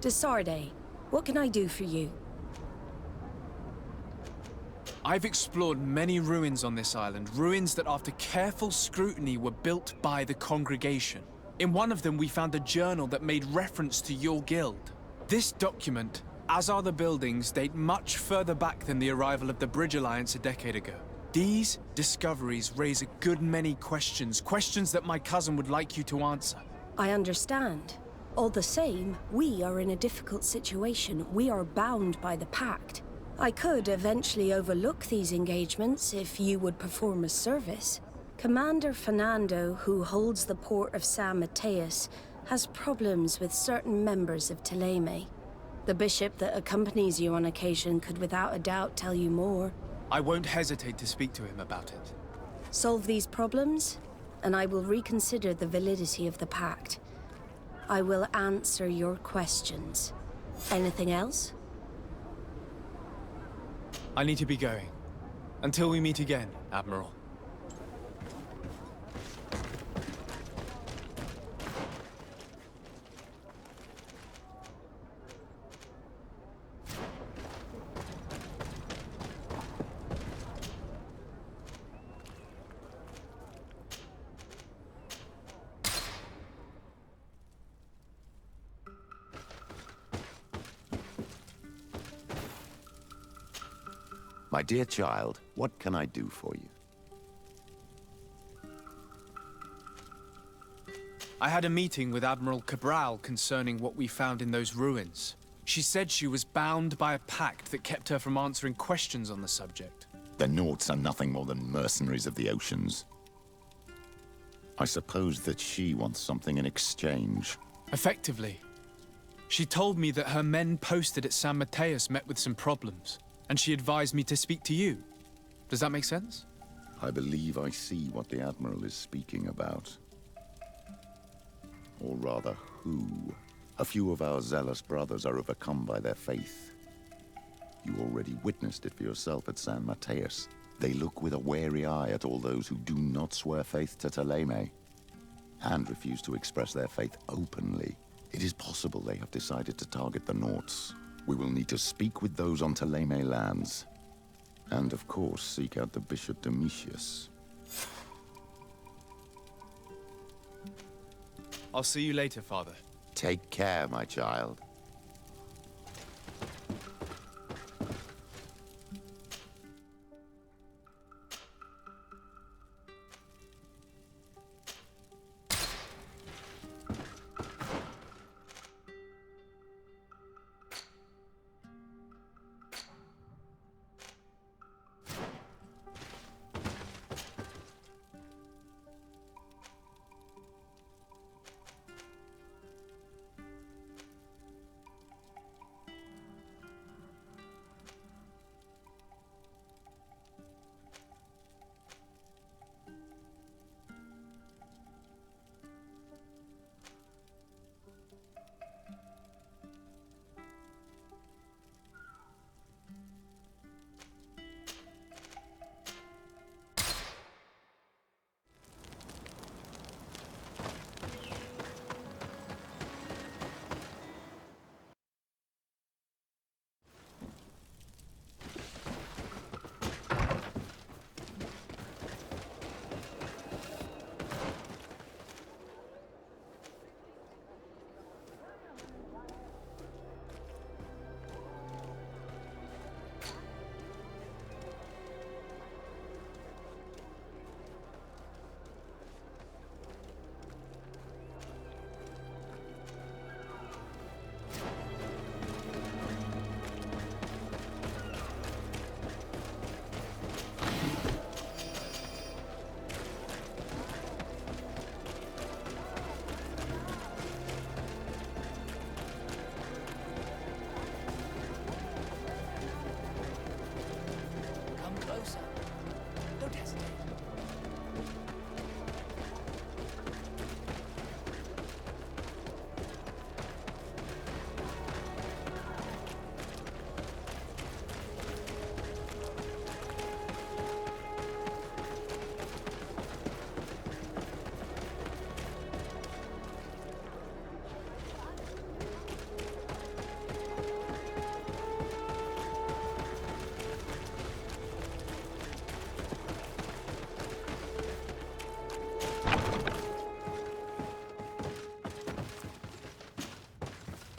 Desarde, what can I do for you? I've explored many ruins on this island, ruins that after careful scrutiny were built by the congregation. In one of them we found a journal that made reference to your guild. This document, as are the buildings, date much further back than the arrival of the Bridge Alliance a decade ago. These discoveries raise a good many questions, questions that my cousin would like you to answer. I understand. All the same, we are in a difficult situation. We are bound by the pact. I could eventually overlook these engagements if you would perform a service. Commander Fernando, who holds the port of San Mateus, has problems with certain members of Teleme. The bishop that accompanies you on occasion could without a doubt tell you more. I won't hesitate to speak to him about it. Solve these problems, and I will reconsider the validity of the pact. I will answer your questions. Anything else? I need to be going. Until we meet again, Admiral. My dear child, what can I do for you? I had a meeting with Admiral Cabral concerning what we found in those ruins. She said she was bound by a pact that kept her from answering questions on the subject. The Nauts are nothing more than mercenaries of the oceans. I suppose that she wants something in exchange. Effectively. She told me that her men posted at San Mateus met with some problems, and she advised me to speak to you. Does that make sense? I believe I see what the Admiral is speaking about. Or rather, who. A few of our zealous brothers are overcome by their faith. You already witnessed it for yourself at San Mateus. They look with a wary eye at all those who do not swear faith to Teleme, and refuse to express their faith openly. It is possible they have decided to target the Nauts. We will need to speak with those on Teleme lands. And of course, seek out the Bishop Domitius. I'll see you later, Father. Take care, my child.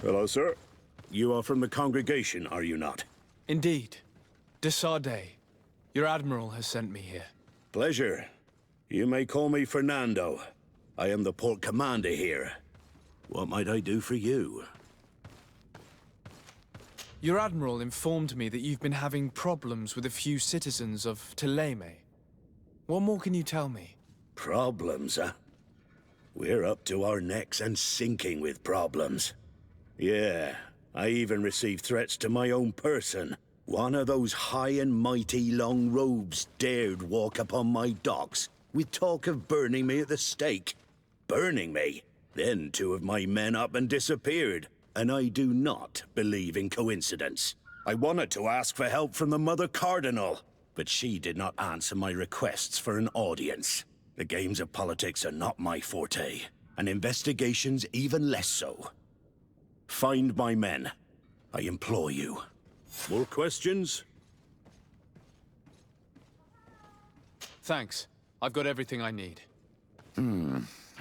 Hello, sir. You are from the congregation, are you not? Indeed. De Sardet. Your admiral has sent me here. Pleasure. You may call me Fernando. I am the port commander here. What might I do for you? Your admiral informed me that you've been having problems with a few citizens of Thélème. What more can you tell me? Problems, huh? We're up to our necks and sinking with problems. Yeah, I even received threats to my own person. One of those high and mighty long robes dared walk upon my docks with talk of burning me at the stake. Burning me? Then two of my men up and disappeared, and I do not believe in coincidence. I wanted to ask for help from the Mother Cardinal, but she did not answer my requests for an audience. The games of politics are not my forte, and investigations even less so. Find my men. I implore you. More questions? Thanks. I've got everything I need.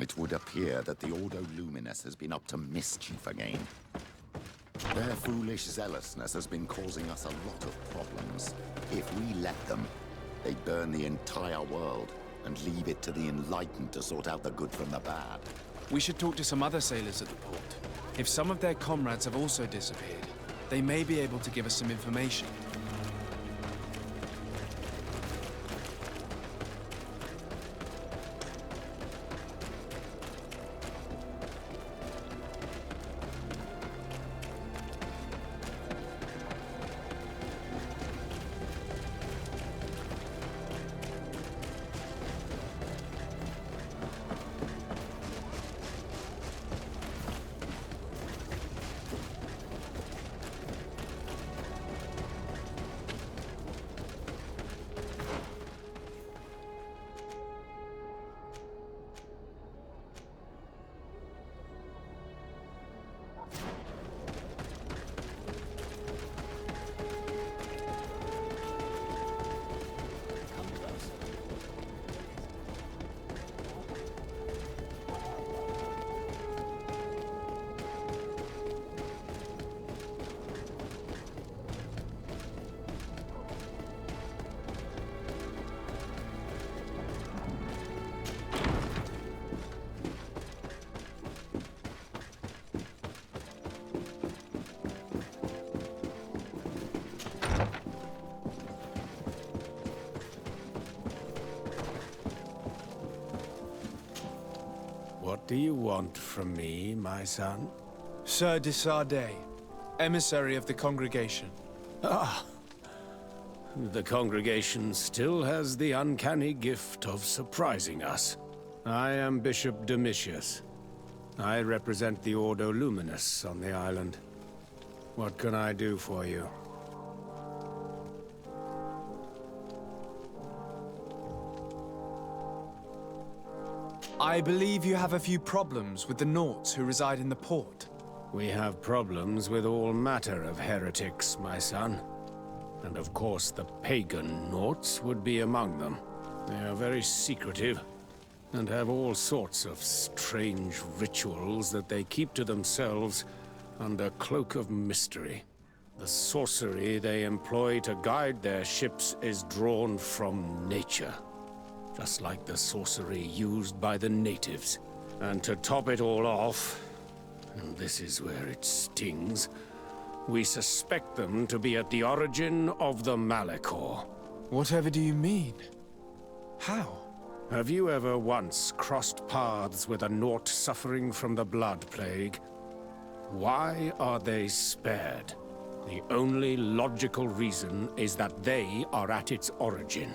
It would appear that the Ordo Luminous has been up to mischief again. Their foolish zealousness has been causing us a lot of problems. If we let them, they burn the entire world and leave it to the enlightened to sort out the good from the bad. We should talk to some other sailors at the port. If some of their comrades have also disappeared, they may be able to give us some information. What do you want from me, my son? Sir de Sardet, emissary of the congregation. Ah, the congregation still has the uncanny gift of surprising us. I am Bishop Domitius. I represent the Ordo Luminous on the island. What can I do for you? I believe you have a few problems with the Nauts who reside in the port. We have problems with all matter of heretics, my son. And of course the pagan Nauts would be among them. They are very secretive, and have all sorts of strange rituals that they keep to themselves under cloak of mystery. The sorcery they employ to guide their ships is drawn from nature, just like the sorcery used by the natives. And to top it all off, and this is where it stings, we suspect them to be at the origin of the Malachor. Whatever do you mean? How? Have you ever once crossed paths with a Naut suffering from the Blood Plague? Why are they spared? The only logical reason is that they are at its origin,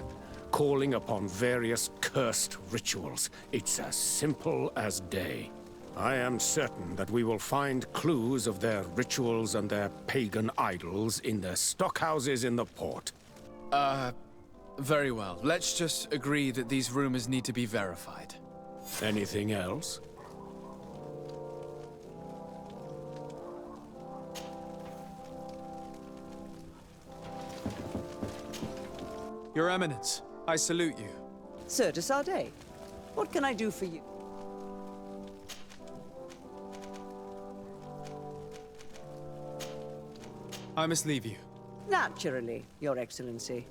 calling upon various cursed rituals. It's as simple as day. I am certain that we will find clues of their rituals and their pagan idols in their stockhouses in the port. Very well. Let's just agree that these rumors need to be verified. Anything else? Your Eminence, I salute you. Sir de Sardet, what can I do for you? I must leave you. Naturally, Your Excellency.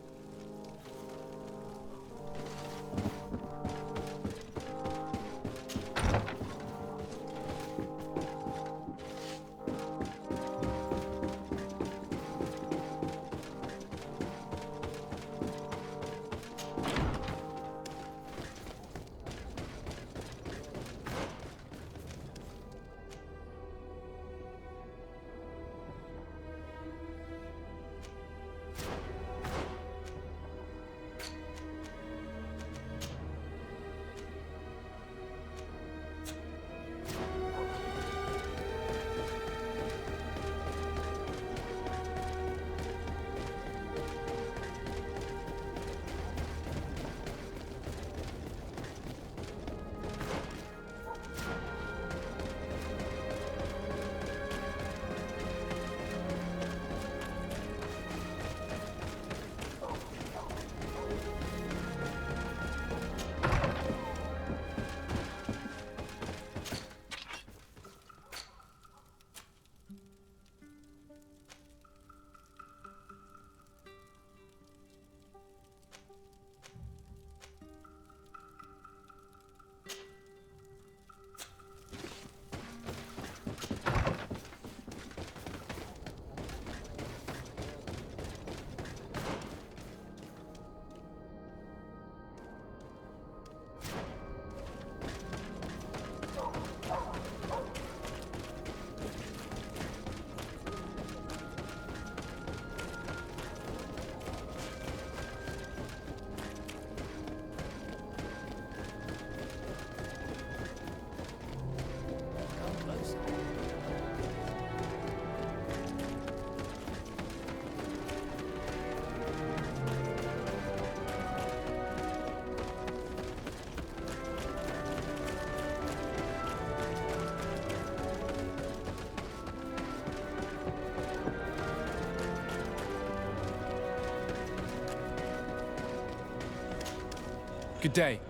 Good day.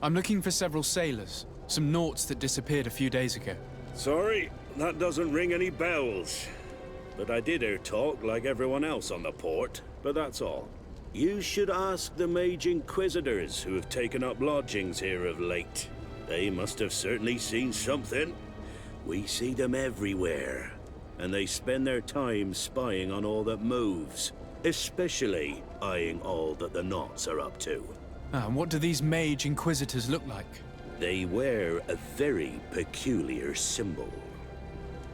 I'm looking for several sailors, some naughts that disappeared a few days ago. Sorry, that doesn't ring any bells. But I did hear talk like everyone else on the port, but that's all. You should ask the mage inquisitors who have taken up lodgings here of late. They must have certainly seen something. We see them everywhere, and they spend their time spying on all that moves, especially eyeing all that the Knots are up to. And what do these mage inquisitors look like? They wear a very peculiar symbol.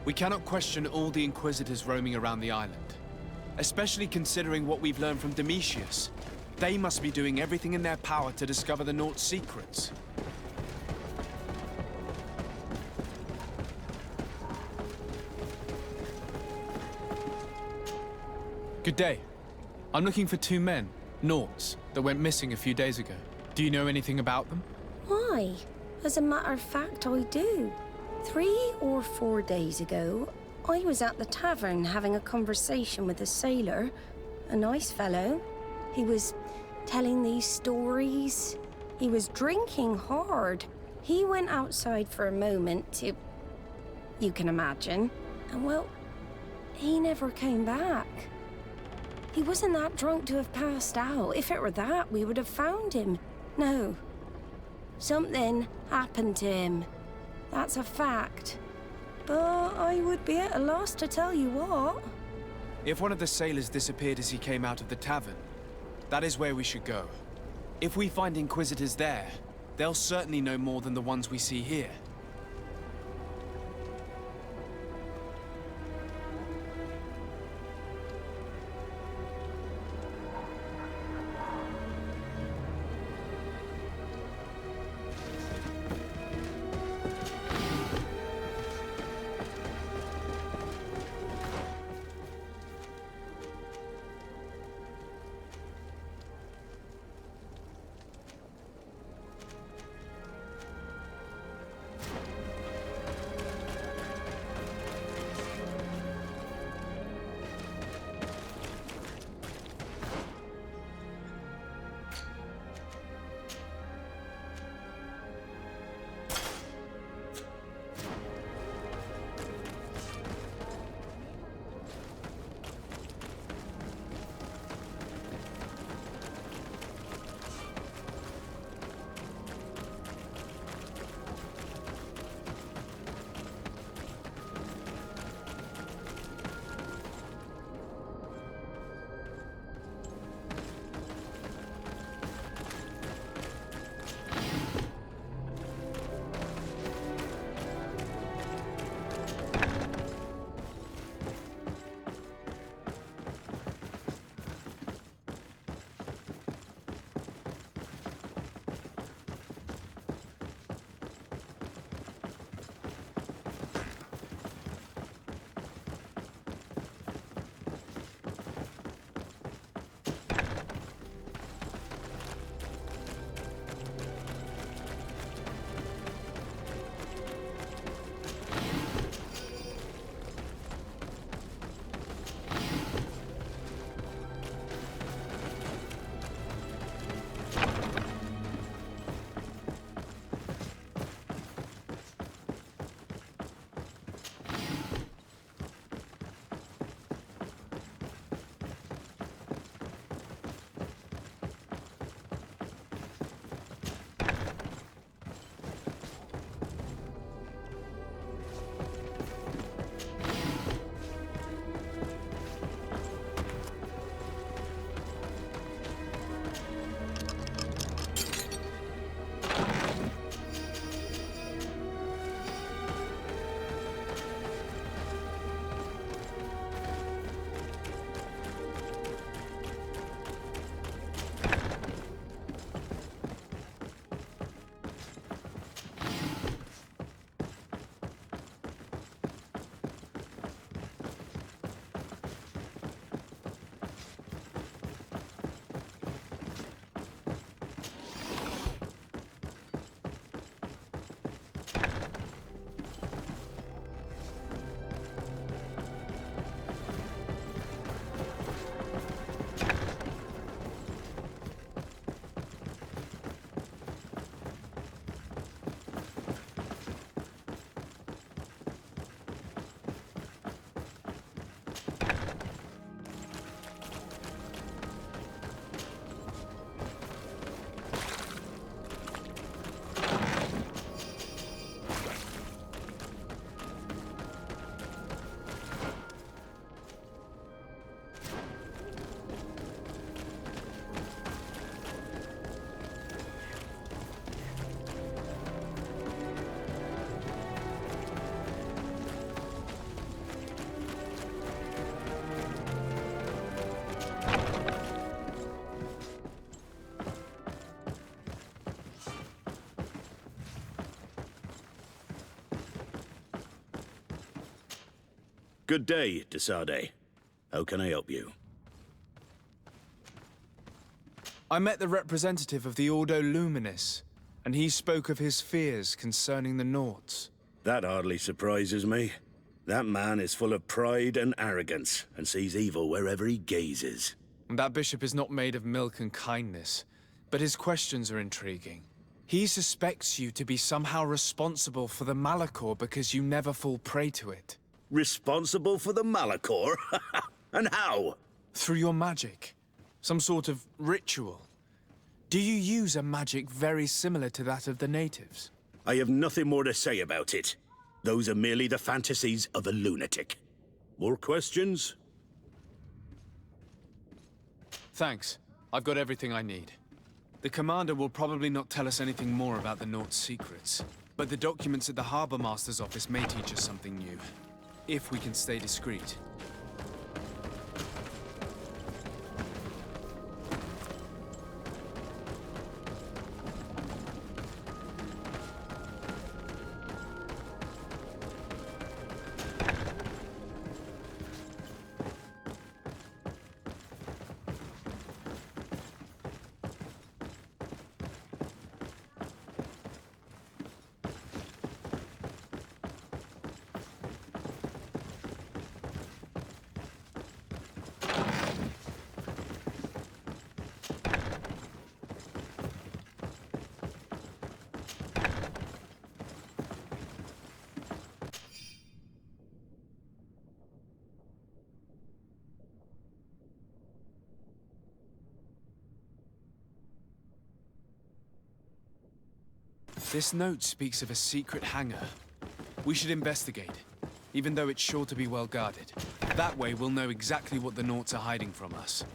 We cannot question all the inquisitors roaming around the island, especially considering what we've learned from Domitius. They must be doing everything in their power to discover the Knots' secrets. Good day. I'm looking for two men, Naughts, that went missing a few days ago. Do you know anything about them? Why? As a matter of fact, I do. 3 or 4 days ago, I was at the tavern having a conversation with a sailor, a nice fellow. He was telling these stories. He was drinking hard. He went outside for a moment to... you can imagine. And well, he never came back. He wasn't that drunk to have passed out. If it were that, we would have found him. No. Something happened to him. That's a fact. But I would be at a loss to tell you what. If one of the sailors disappeared as he came out of the tavern, that is where we should go. If we find inquisitors there, they'll certainly know more than the ones we see here. Good day, Desade. How can I help you? I met the representative of the Ordo Luminis, and he spoke of his fears concerning the Nauts. That hardly surprises me. That man is full of pride and arrogance, and sees evil wherever he gazes. That bishop is not made of milk and kindness, but his questions are intriguing. He suspects you to be somehow responsible for the Malachor because you never fall prey to it. Responsible for the Malachor? And how? Through your magic. Some sort of ritual. Do you use a magic very similar to that of the natives? I have nothing more to say about it. Those are merely the fantasies of a lunatic. More questions? Thanks. I've got everything I need. The commander will probably not tell us anything more about the Naught's secrets, but the documents at the Harbor Master's office may teach us something new, if we can stay discreet. This note speaks of a secret hangar. We should investigate, even though it's sure to be well guarded. That way we'll know exactly what the Naughts are hiding from us.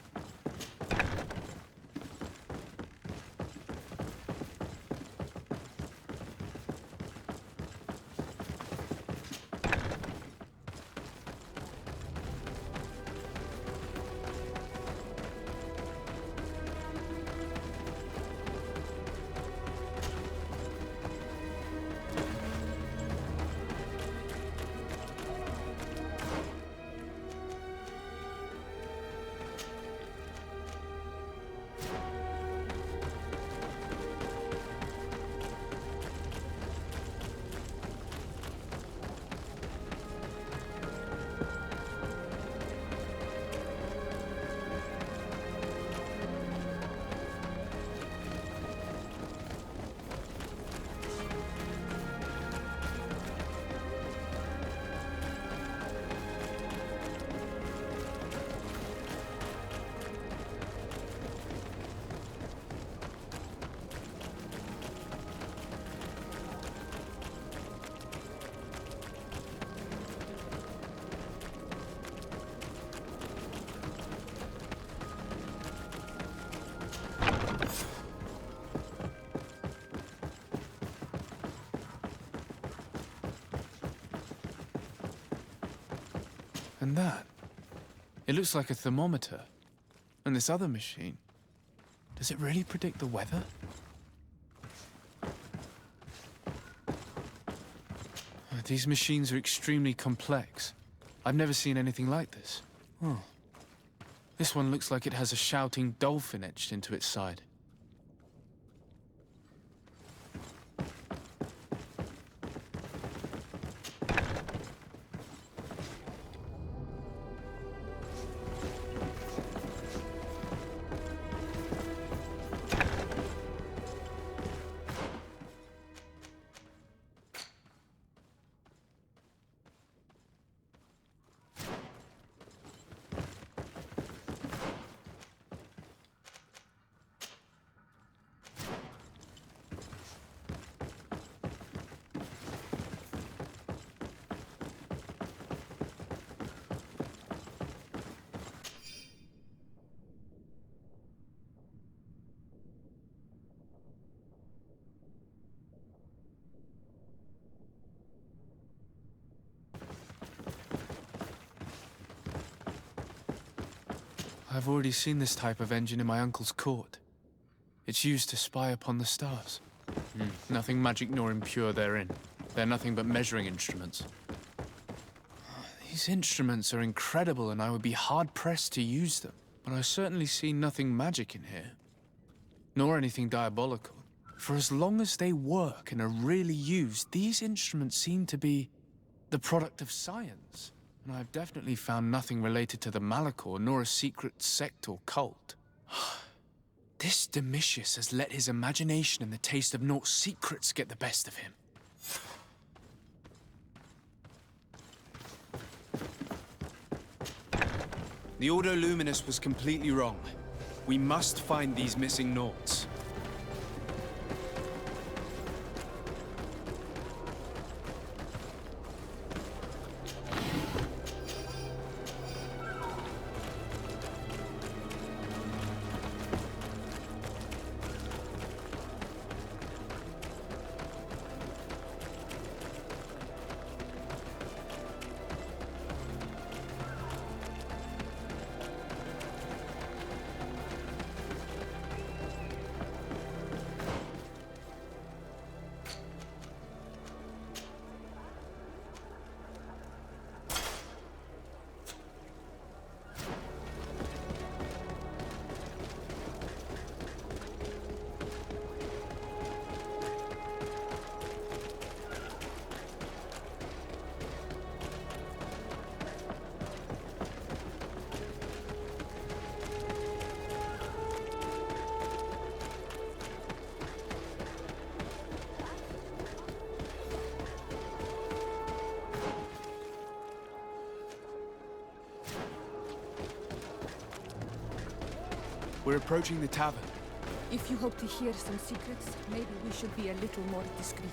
And that? It looks like a thermometer. And this other machine, does it really predict the weather? These machines are extremely complex. I've never seen anything like this. Oh. This one looks like it has a shouting dolphin etched into its side. I've already seen this type of engine in my uncle's court. It's used to spy upon the stars. Nothing magic nor impure therein. They're nothing but measuring instruments. These instruments are incredible and I would be hard-pressed to use them. But I certainly see nothing magic in here. Nor anything diabolical. For as long as they work and are really used, these instruments seem to be the product of science. And I've definitely found nothing related to the Malachor, nor a secret sect or cult. This Domitius has let his imagination and the taste of Naught's secrets get the best of him. The Ordo Luminous was completely wrong. We must find these missing Naughts. We're approaching the tavern. If you hope to hear some secrets, maybe we should be a little more discreet.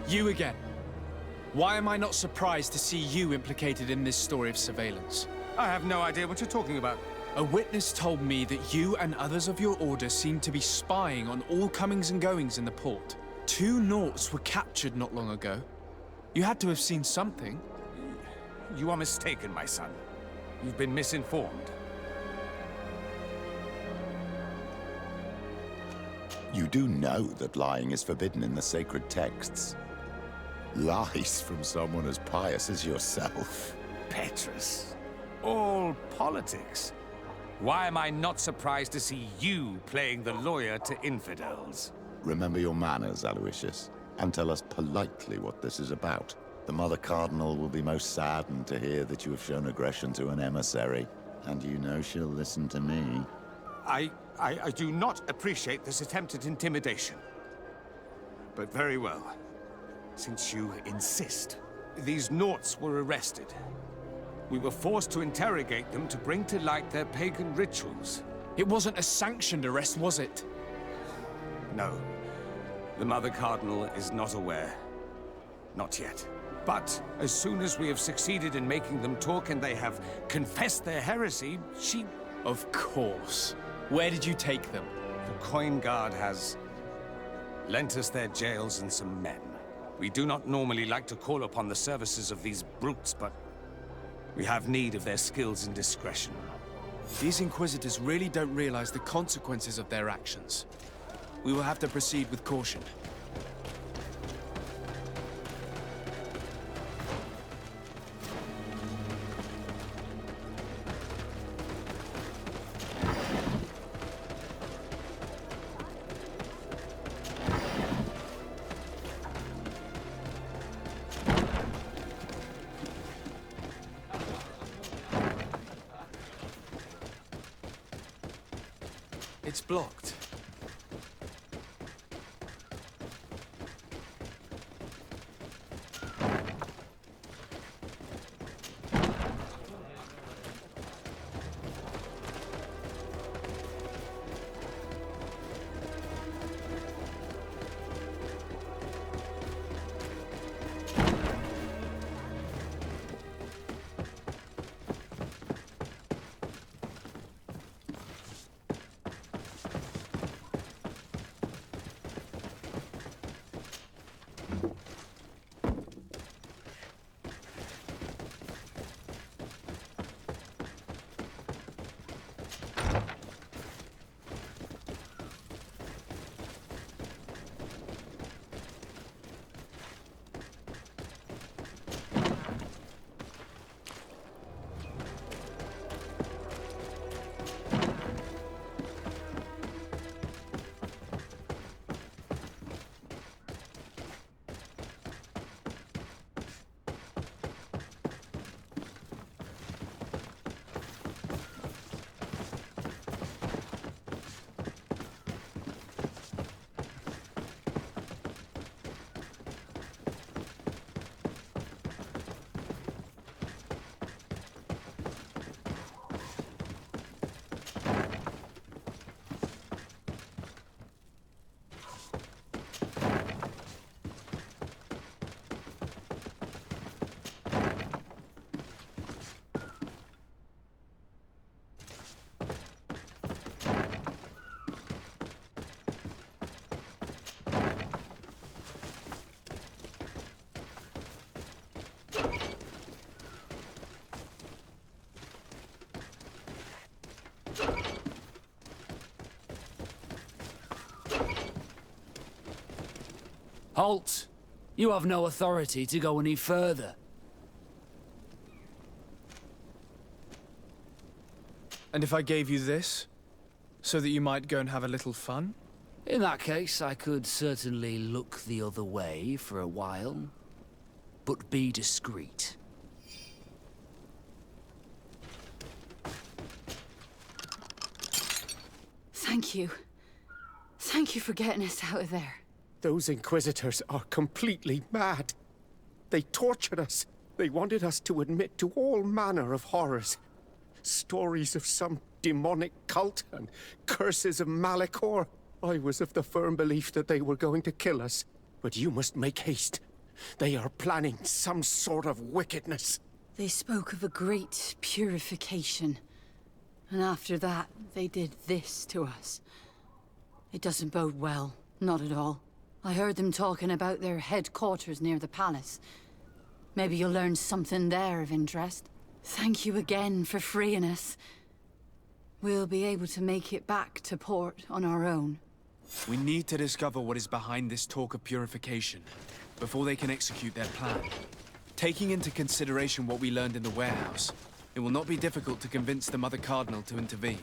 You again. Why am I not surprised to see you implicated in this story of surveillance? I have no idea what you're talking about. A witness told me that you and others of your order seemed to be spying on all comings and goings in the port. 2 Naughts were captured not long ago. You had to have seen something. You are mistaken, my son. You've been misinformed. You do know that lying is forbidden in the sacred texts. Lies from someone as pious as yourself. Petrus. All politics. Why am I not surprised to see you playing the lawyer to infidels? Remember your manners, Aloysius, and tell us politely what this is about. The Mother Cardinal will be most saddened to hear that you have shown aggression to an emissary, and you know she'll listen to me. I do not appreciate this attempt at intimidation. But very well. Since you insist, these Naughts were arrested. We were forced to interrogate them to bring to light their pagan rituals. It wasn't a sanctioned arrest, was it? No. The Mother Cardinal is not aware. Not yet. But as soon as we have succeeded in making them talk and they have confessed their heresy, she... Of course. Where did you take them? The Coin Guard has lent us their jails and some men. We do not normally like to call upon the services of these brutes, but we have need of their skills and discretion. These Inquisitors really don't realize the consequences of their actions. We will have to proceed with caution. It's blocked. Halt! You have no authority to go any further. And if I gave you this, so that you might go and have a little fun? In that case, I could certainly look the other way for a while. But be discreet. Thank you. Thank you for getting us out of there. Those Inquisitors are completely mad. They tortured us. They wanted us to admit to all manner of horrors. Stories of some demonic cult and curses of Malachor. I was of the firm belief that they were going to kill us. But you must make haste. They are planning some sort of wickedness. They spoke of a great purification. And after that, they did this to us. It doesn't bode well. Not at all. I heard them talking about their headquarters near the palace. Maybe you'll learn something there of interest. Thank you again for freeing us. We'll be able to make it back to port on our own. We need to discover what is behind this talk of purification, before they can execute their plan. Taking into consideration what we learned in the warehouse, it will not be difficult to convince the Mother Cardinal to intervene.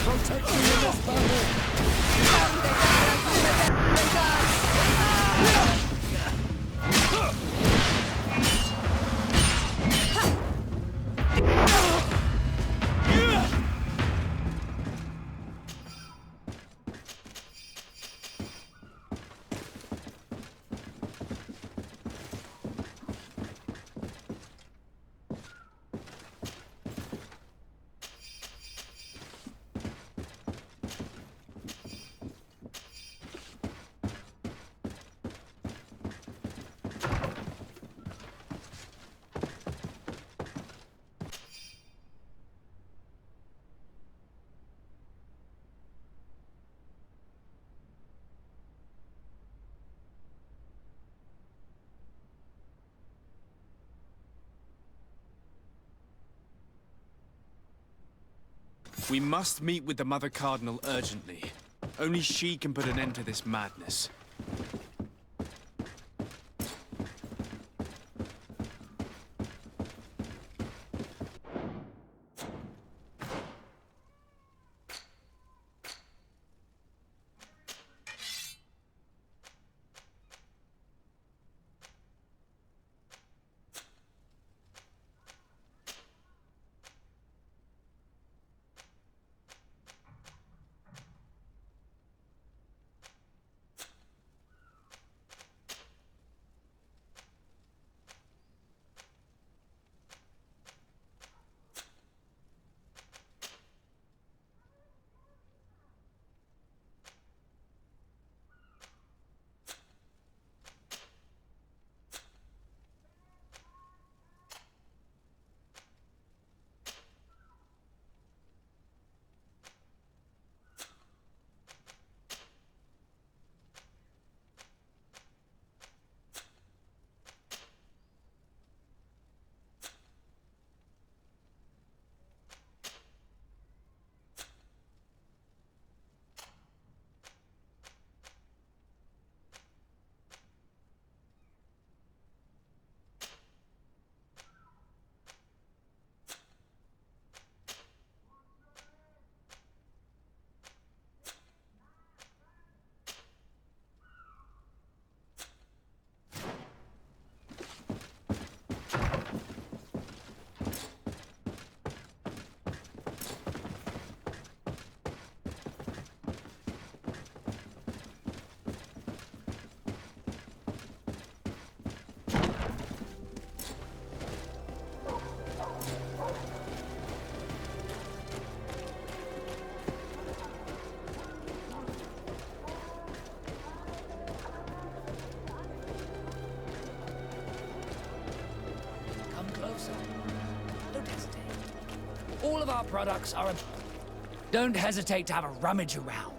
Protect me in this battle! We must meet with the Mother Cardinal urgently. Only she can put an end to this madness. sir. Don't hesitate. All of our products are... Don't hesitate to have a rummage around.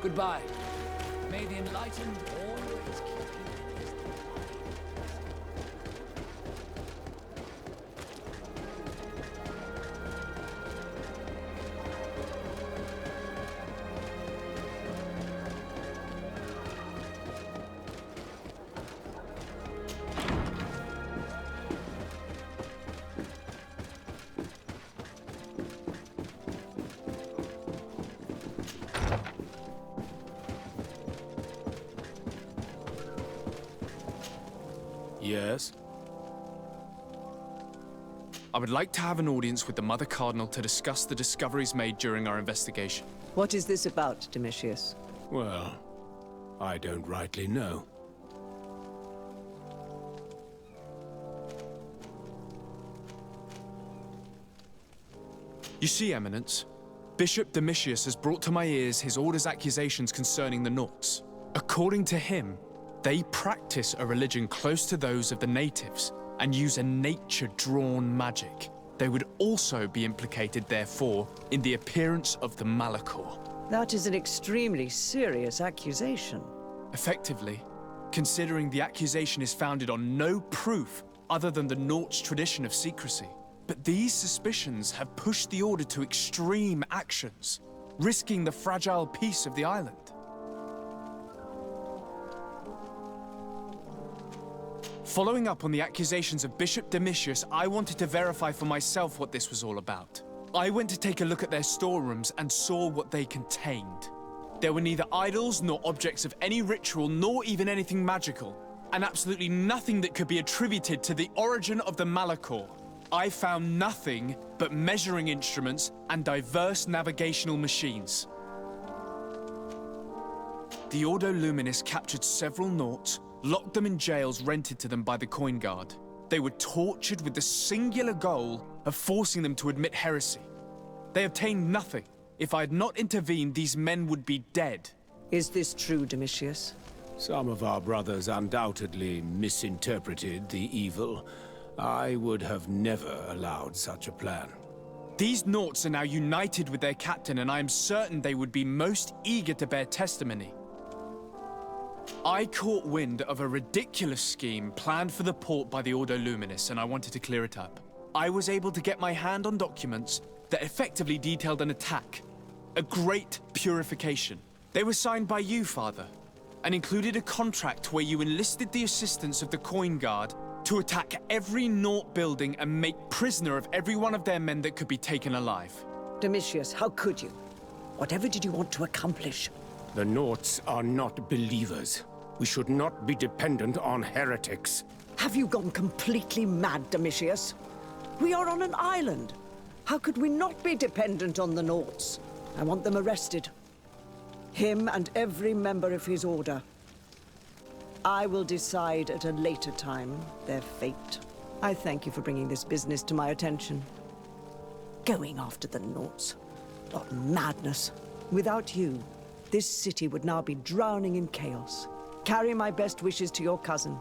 Goodbye. May the enlightened always keep you. Yes? I would like to have an audience with the Mother Cardinal to discuss the discoveries made during our investigation. What is this about, Domitius? Well, I don't rightly know. You see, Eminence, Bishop Domitius has brought to my ears his order's accusations concerning the Nauts. According to him, they practice a religion close to those of the natives and use a nature-drawn magic. They would also be implicated, therefore, in the appearance of the Malachor. That is an extremely serious accusation. Effectively, considering the accusation is founded on no proof other than the Nauts' tradition of secrecy. But these suspicions have pushed the Order to extreme actions, risking the fragile peace of the island. Following up on the accusations of Bishop Domitius, I wanted to verify for myself what this was all about. I went to take a look at their storerooms and saw what they contained. There were neither idols nor objects of any ritual, nor even anything magical, and absolutely nothing that could be attributed to the origin of the Malachor. I found nothing but measuring instruments and diverse navigational machines. The Ordo Luminis captured several Nauts, locked them in jails rented to them by the Coin Guard. They were tortured with the singular goal of forcing them to admit heresy. They obtained nothing. If I had not intervened, these men would be dead. Is this true, Domitius? Some of our brothers undoubtedly misinterpreted the evil. I would have never allowed such a plan. These Nauts are now united with their captain, and I am certain they would be most eager to bear testimony. I caught wind of a ridiculous scheme planned for the port by the Ordo Luminis, and I wanted to clear it up. I was able to get my hand on documents that effectively detailed an attack. A great purification. They were signed by you, Father, and included a contract where you enlisted the assistance of the Coin Guard to attack every Naut building and make prisoner of every one of their men that could be taken alive. Domitius, how could you? Whatever did you want to accomplish? The Nauts are not believers. We should not be dependent on heretics. Have you gone completely mad, Domitius? We are on an island. How could we not be dependent on the Nauts? I want them arrested. Him and every member of his order. I will decide at a later time their fate. I thank you for bringing this business to my attention. Going after the Nauts. What madness. Without you, this city would now be drowning in chaos. Carry my best wishes to your cousin.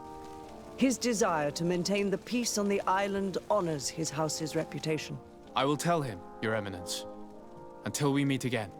His desire to maintain the peace on the island honors his house's reputation. I will tell him, Your Eminence. Until we meet again.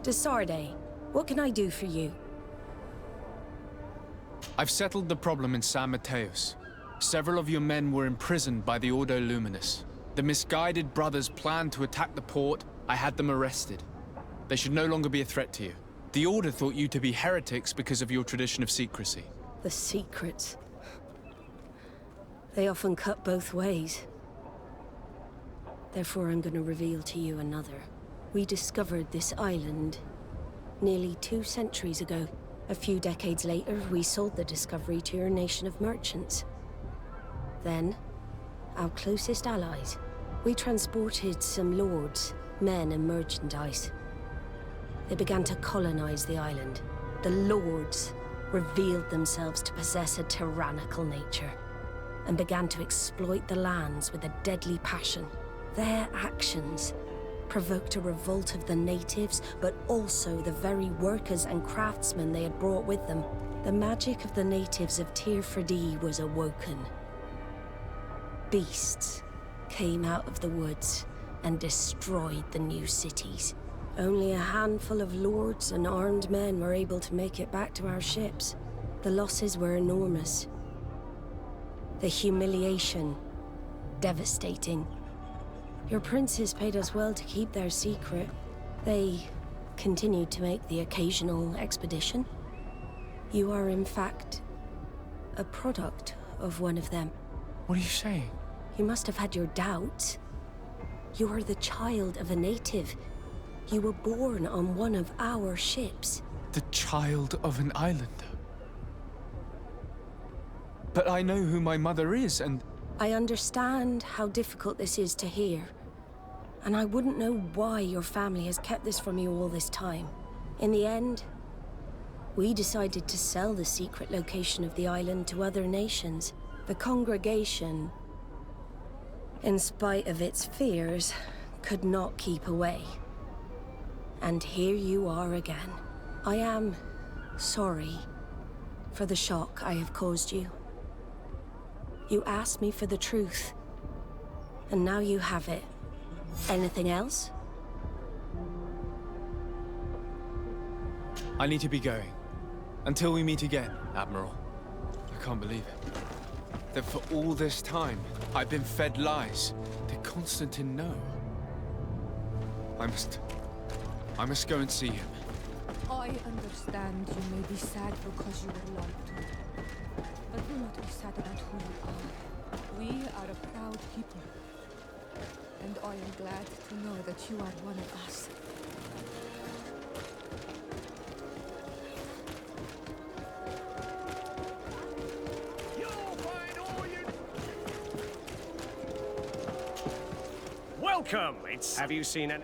Desarde, what can I do for you? I've settled the problem in San Mateos. Several of your men were imprisoned by the Ordo Luminous. The misguided brothers planned to attack the port. I had them arrested. They should no longer be a threat to you. The Order thought you to be heretics because of your tradition of secrecy. The secrets. They often cut both ways. Therefore, I'm going to reveal to you another. We discovered this island nearly 2 centuries ago. A few decades later, we sold the discovery to your nation of merchants. Then, our closest allies, we transported some lords, men and merchandise. They began to colonize the island. The lords revealed themselves to possess a tyrannical nature and began to exploit the lands with a deadly passion. Their actions provoked a revolt of the natives, but also the very workers and craftsmen they had brought with them. The magic of the natives of Tir-Fredee was awoken. Beasts came out of the woods and destroyed the new cities. Only a handful of lords and armed men were able to make it back to our ships. The losses were enormous. The humiliation, devastating. Your princes paid us well to keep their secret. They continued to make the occasional expedition. You are, in fact, a product of one of them. What are you saying? You must have had your doubts. You are the child of a native. You were born on one of our ships. The child of an islander? But I know who my mother is, and... I understand how difficult this is to hear. And I wouldn't know why your family has kept this from you all this time. In the end, we decided to sell the secret location of the island to other nations. The congregation, in spite of its fears, could not keep away. And here you are again. I am sorry for the shock I have caused you. You asked me for the truth, and now you have it. Anything else? I need to be going. Until we meet again, Admiral. can't believe it. That for all this time, I've been fed lies. Did Constantine know? I must go and see him. I understand you may be sad because you were lied to. But do not be sad about who you are. We are a proud people. And I am glad to know that you are one of us. Welcome! Have you seen any...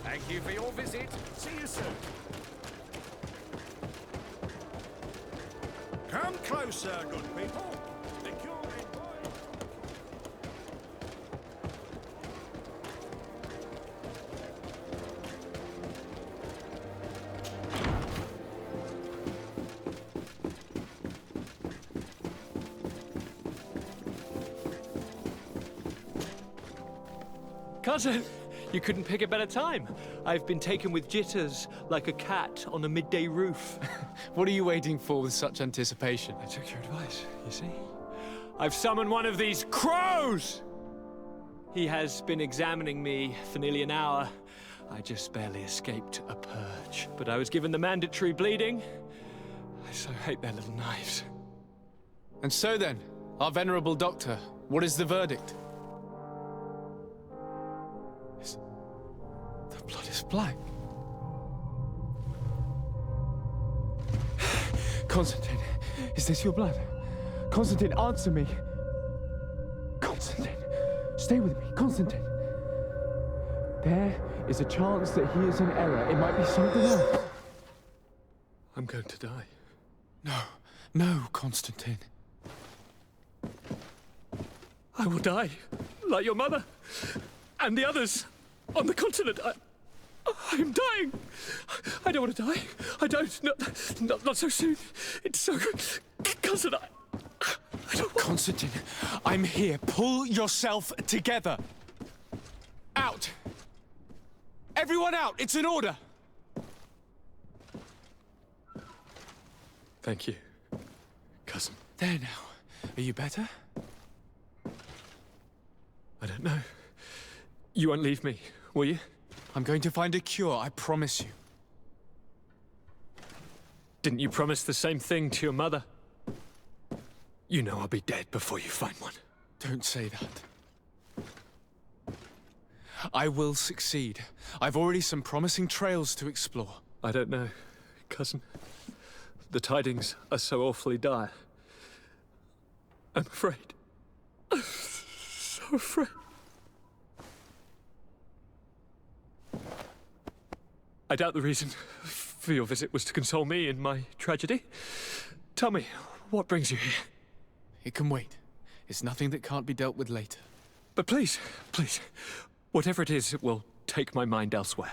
Thank you for your visit. See you soon. Come closer, good people. The cure in boy. Cousin, you couldn't pick a better time. I've been taken with jitters, like a cat on a midday roof. What are you waiting for with such anticipation? I took your advice, you see. I've summoned one of these crows! He has been examining me for nearly an hour. I just barely escaped a purge. But I was given the mandatory bleeding. I so hate their little knives. And so then, our venerable doctor, what is the verdict? The blood is black. Constantine, is this your blood? Constantine, answer me. Constantine, stay with me. Constantine. There is a chance that he is in error. It might be something else. I'm going to die. No, Constantine. I will die, like your mother, and the others on the continent. I'm dying. I don't want to die. I don't. Not so soon. It's so good. Cousin, I don't want... Constantine, I'm here. Pull yourself together. Out. Everyone out. It's an order. Thank you, cousin. There now. Are you better? I don't know. You won't leave me, will you? I'm going to find a cure, I promise you. Didn't you promise the same thing to your mother? You know I'll be dead before you find one. Don't say that. I will succeed. I've already some promising trails to explore. I don't know, cousin. The tidings are so awfully dire. I'm afraid. I'm so afraid. I doubt the reason for your visit was to console me in my tragedy. Tell me, what brings you here? It can wait. It's nothing that can't be dealt with later. But please, whatever it is, it will take my mind elsewhere.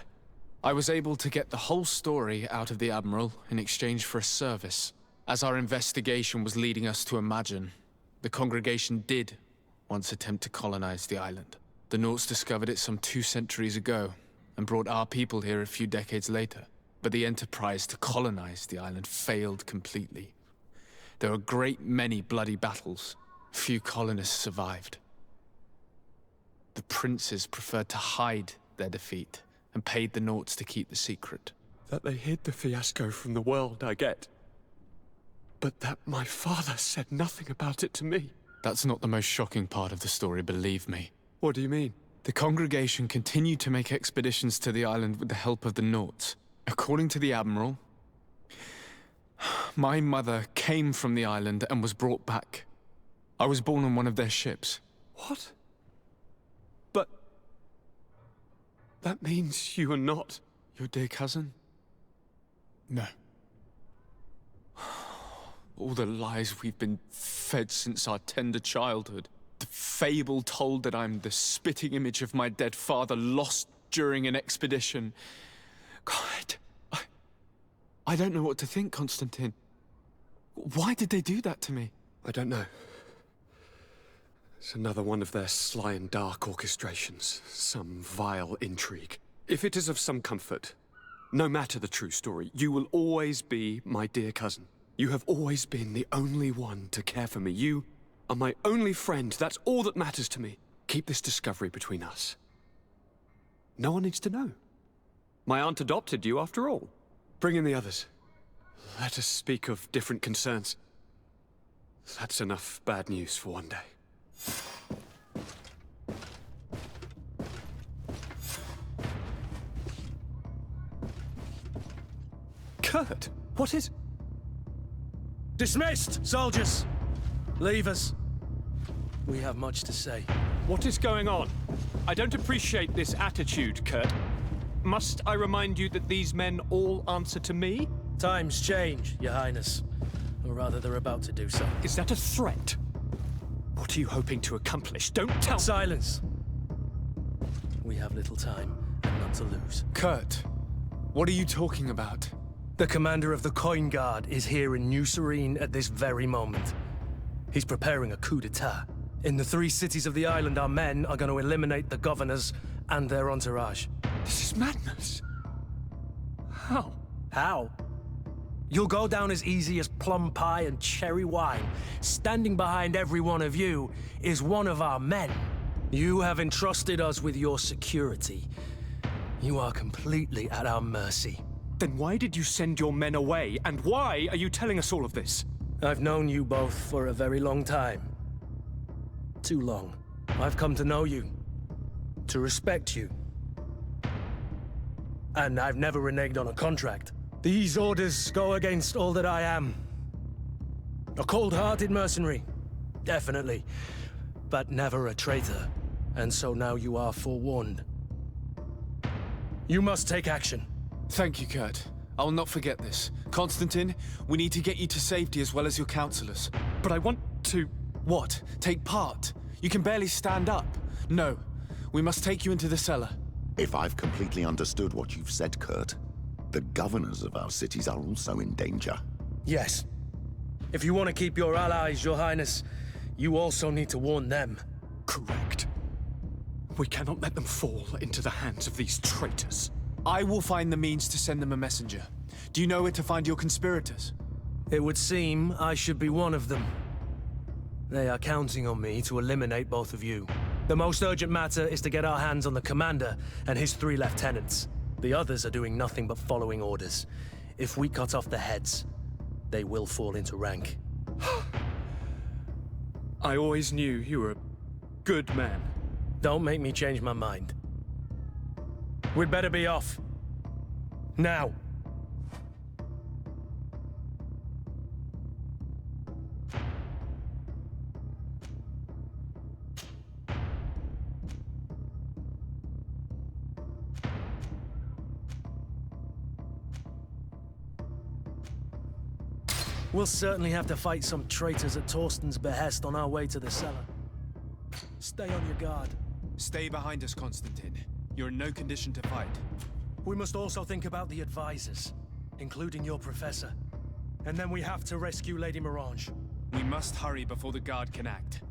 I was able to get the whole story out of the Admiral in exchange for a service. As our investigation was leading us to imagine, the congregation did once attempt to colonize the island. The Nauts discovered it some 2 centuries ago, and brought our people here a few decades later. but the enterprise to colonize the island failed completely. There were a great many bloody battles. Few colonists survived. The princes preferred to hide their defeat and paid the Nauts to keep the secret. That they hid the fiasco from the world, I get. But that my father said nothing about it to me. That's not the most shocking part of the story, believe me. What do you mean? The congregation continued to make expeditions to the island with the help of the Nauts. According to the Admiral, my mother came from the island and was brought back. I was born on one of their ships. What? But... that means you are not... your dear cousin? No. All the lies we've been fed since our tender childhood. The fable told that I'm the spitting image of my dead father lost during an expedition. God, I don't know what to think, Constantine. Why did they do that to me? I don't know. It's another one of their sly and dark orchestrations. Some vile intrigue. If it is of some comfort, no matter the true story, you will always be my dear cousin. You have always been the only one to care for me. You are my only friend. That's all that matters to me. Keep this discovery between us. No one needs to know. My aunt adopted you after all. Bring in the others. Let us speak of different concerns. That's enough bad news for one day. Kurt, what is... Dismissed, soldiers! Leave us. We have much to say. What is going on? I don't appreciate this attitude, Kurt. Must I remind you that these men all answer to me? Times change, Your Highness. Or rather, they're about to do so. Is that a threat? What are you hoping to accomplish? Don't tell... Silence! We have little time, and none to lose. Kurt, what are you talking about? The commander of the Coin Guard is here in New Serene at this very moment. He's preparing a coup d'etat. In the 3 cities of the island, our men are going to eliminate the governors and their entourage. This is madness. How? How? You'll go down as easy as plum pie and cherry wine. Standing behind every one of you is one of our men. You have entrusted us with your security. You are completely at our mercy. Then why did you send your men away, and why are you telling us all of this? I've known you both for a very long time. Too long. I've come to know you, to respect you. And I've never reneged on a contract. These orders go against all that I am. A cold-hearted mercenary, definitely, but never a traitor. And so now you are forewarned. You must take action. Thank you, Kurt. I'll not forget this. Constantine, we need to get you to safety as well as your counselors. But I want to... What? Take part? You can barely stand up. No. We must take you into the cellar. If I've completely understood what you've said, Kurt, the governors of our cities are also in danger. Yes. If you want to keep your allies, Your Highness, you also need to warn them. Correct. We cannot let them fall into the hands of these traitors. I will find the means to send them a messenger. Do you know where to find your conspirators? It would seem I should be one of them. They are counting on me to eliminate both of you. The most urgent matter is to get our hands on the commander and his 3 lieutenants. The others are doing nothing but following orders. If we cut off their heads, they will fall into rank. I always knew you were a good man. Don't make me change my mind. We'd better be off. Now. We'll certainly have to fight some traitors at Torsten's behest on our way to the cellar. Stay on your guard. Stay behind us, Constantine. You're in no condition to fight. We must also think about the advisors, including your professor. And then we have to rescue Lady Mirange. We must hurry before the guard can act.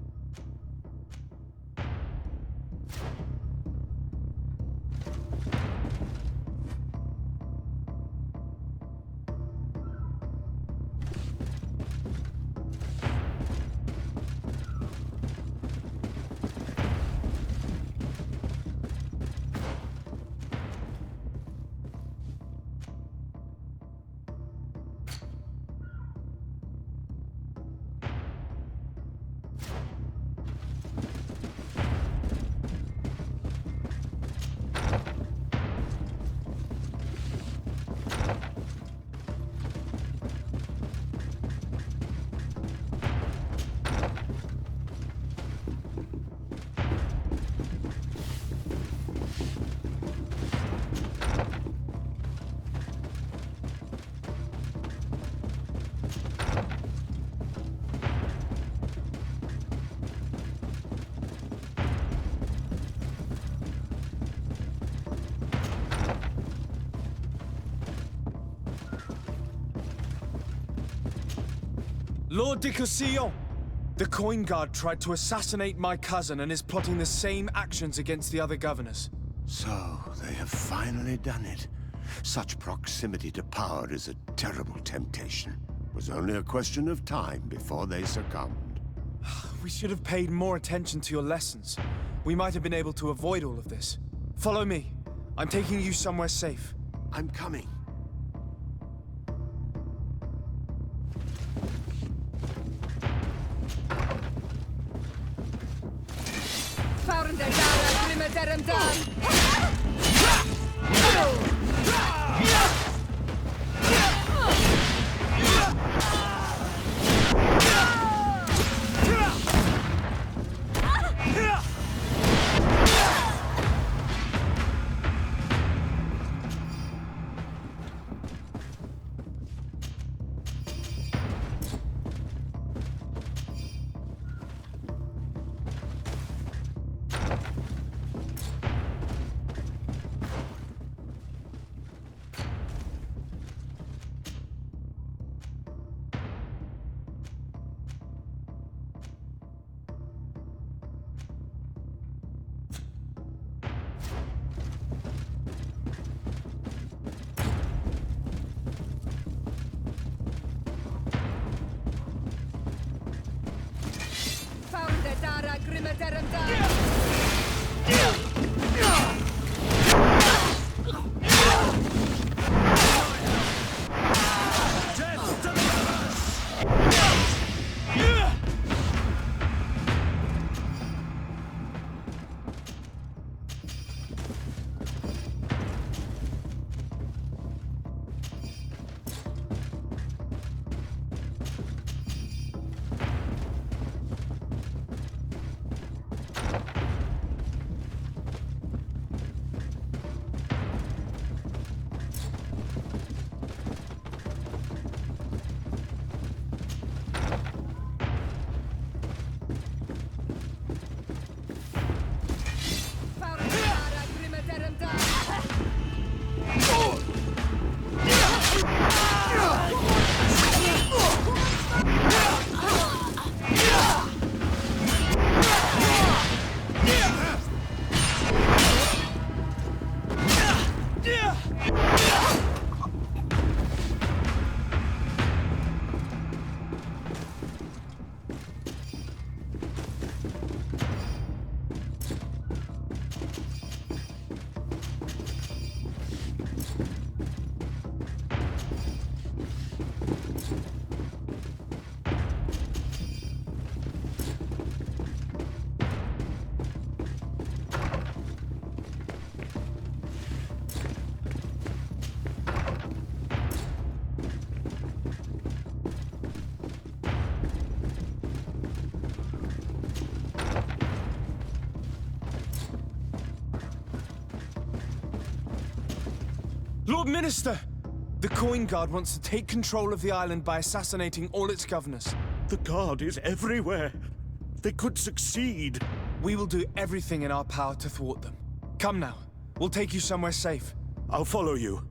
Lord de Cosillon! The Coin Guard tried to assassinate my cousin and is plotting the same actions against the other governors. So, they have finally done it. Such proximity to power is a terrible temptation. It was only a question of time before they succumbed. We should have paid more attention to your lessons. We might have been able to avoid all of this. Follow me. I'm taking you somewhere safe. I'm coming. Lord Minister! The Coin Guard wants to take control of the island by assassinating all its governors. The Guard is everywhere. They could succeed. We will do everything in our power to thwart them. Come now. We'll take you somewhere safe. I'll follow you.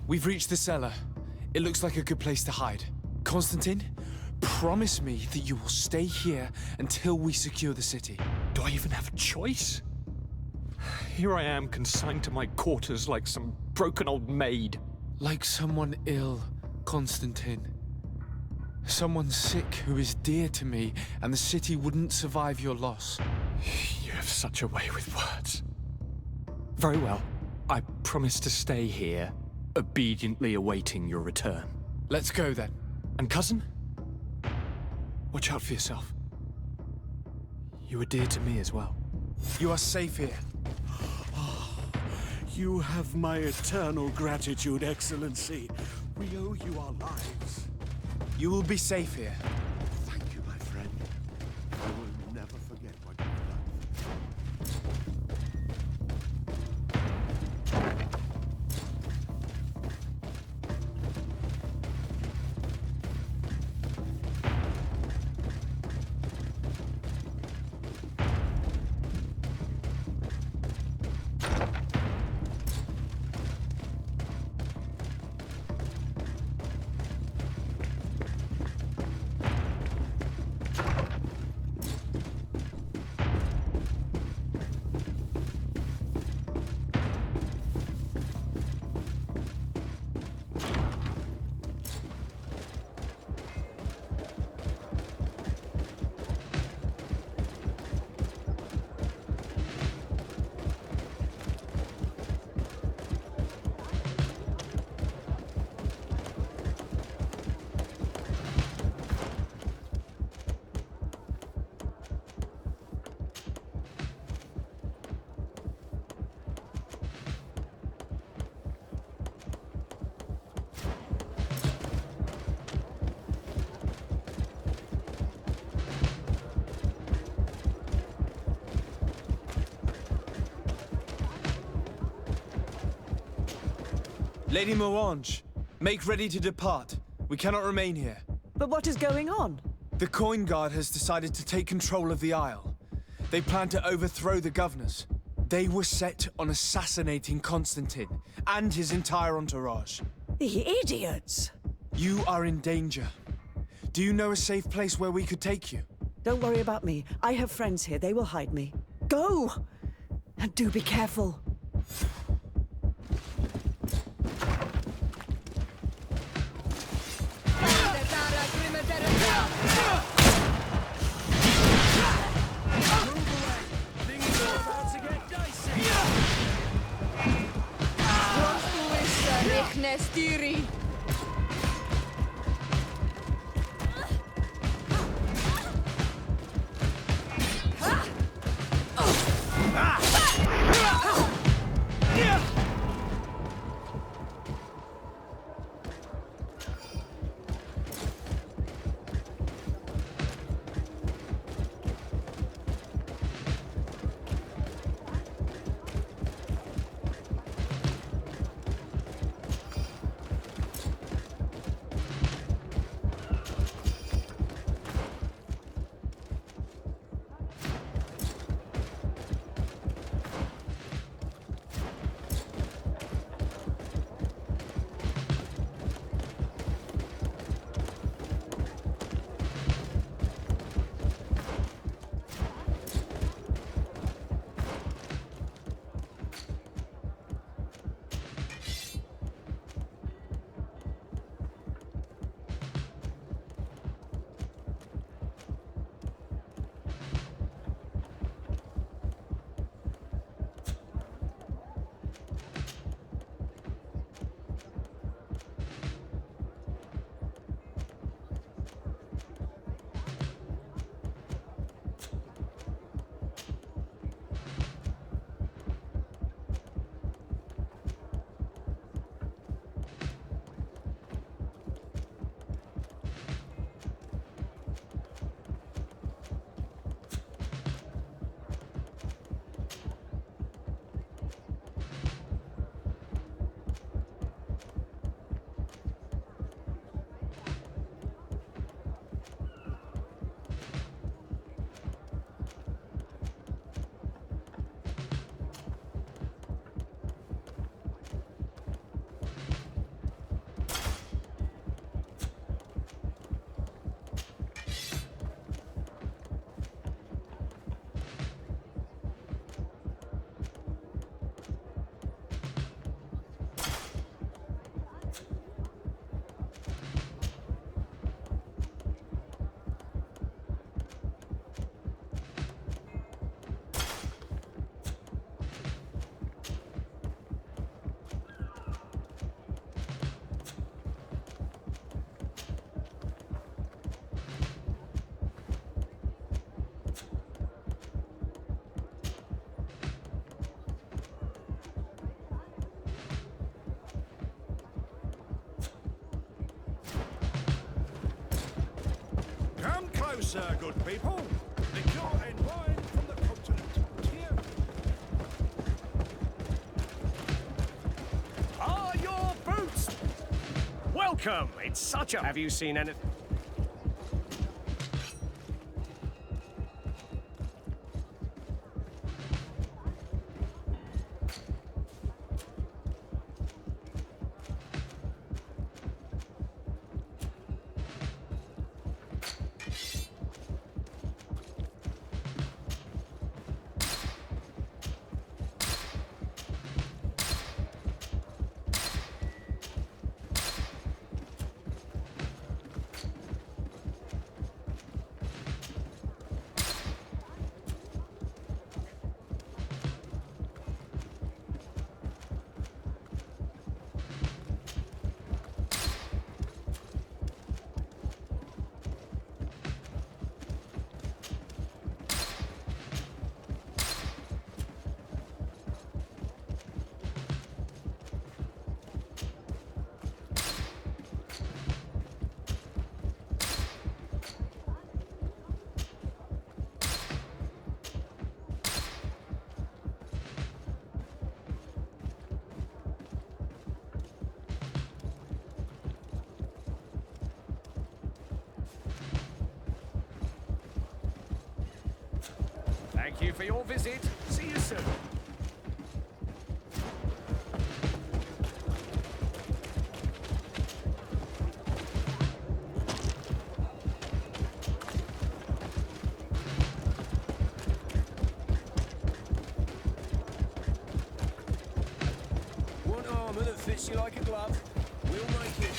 We've reached the cellar. It looks like a good place to hide. Constantine, promise me that you will stay here until we secure the city. Do I even have a choice? Here I am, consigned to my quarters like some broken old maid. Like someone ill, Constantine. Someone sick who is dear to me, and the city wouldn't survive your loss. You have such a way with words. Very well. I promise to stay here, obediently awaiting your return. Let's go then. And cousin? Watch out for yourself. You are dear to me as well. You are safe here. You have my eternal gratitude, Excellency. We owe you our lives. You will be safe here. Thank you, my friend. I will never forget what you've done. Lady Moange, make ready to depart. We cannot remain here. But what is going on? The Coin Guard has decided to take control of the Isle. They plan to overthrow the governors. They were set on assassinating Constantine and his entire entourage. The idiots! You are in danger. Do you know a safe place where we could take you? Don't worry about me. I have friends here. They will hide me. Go! And do be careful. Nestiri. Hello, sir, good people. Liquor and wine from the continent. Here. Ah, your boots! Welcome! It's such a... Have you seen anything? Thank you for your visit. See you soon. One armor that fits you like a glove. We'll make it.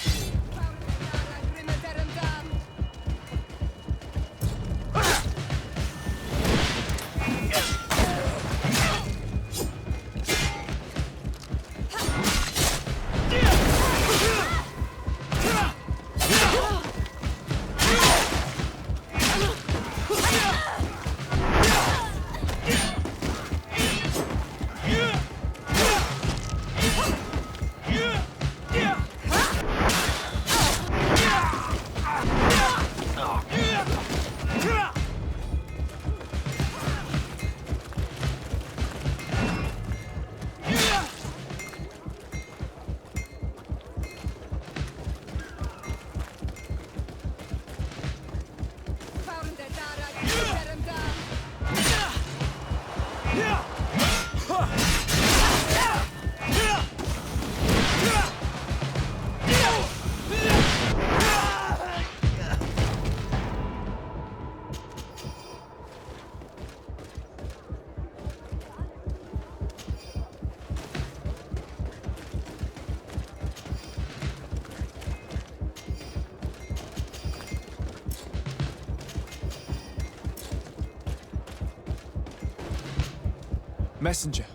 Messenger,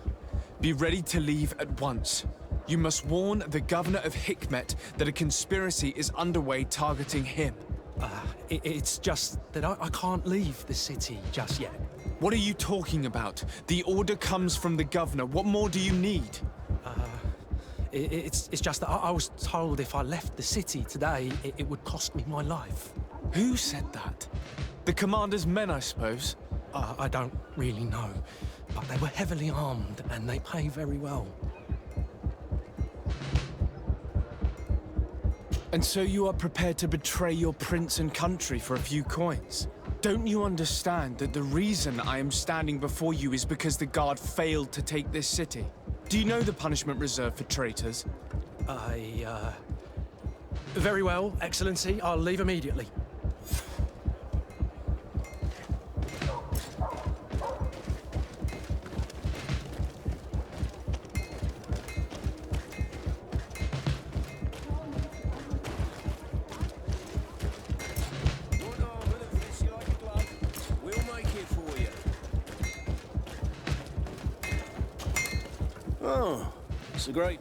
be ready to leave at once. You must warn the governor of Hikmet that a conspiracy is underway targeting him. It's just that I can't leave the city just yet. What are you talking about? The order comes from the governor. What more do you need? It's just that I was told if I left the city today, it would cost me my life. Who said that? The commander's men, I suppose? I don't really know, but they were heavily armed and they pay very well. And so you are prepared to betray your prince and country for a few coins? Don't you understand that the reason I am standing before you is because the guard failed to take this city? Do you know the punishment reserved for traitors? Very well, Excellency. I'll leave immediately. Oh, it's a great...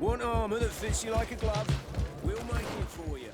Want armor that fits you like a glove? We'll make it for you.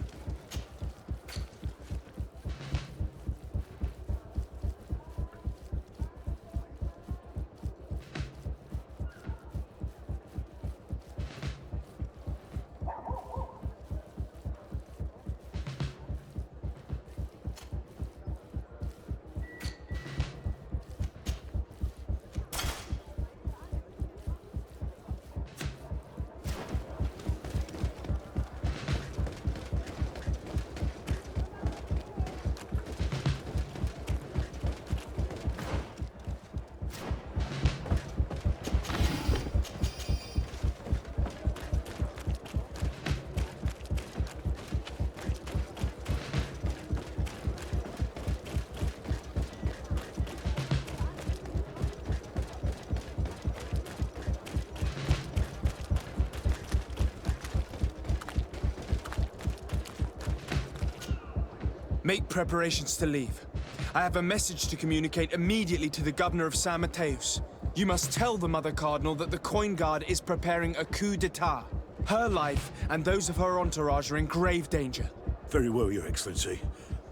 Make preparations to leave. I have a message to communicate immediately to the governor of San Mateus. You must tell the Mother Cardinal that the Coin Guard is preparing a coup d'etat. Her life and those of her entourage are in grave danger. Very well, Your Excellency.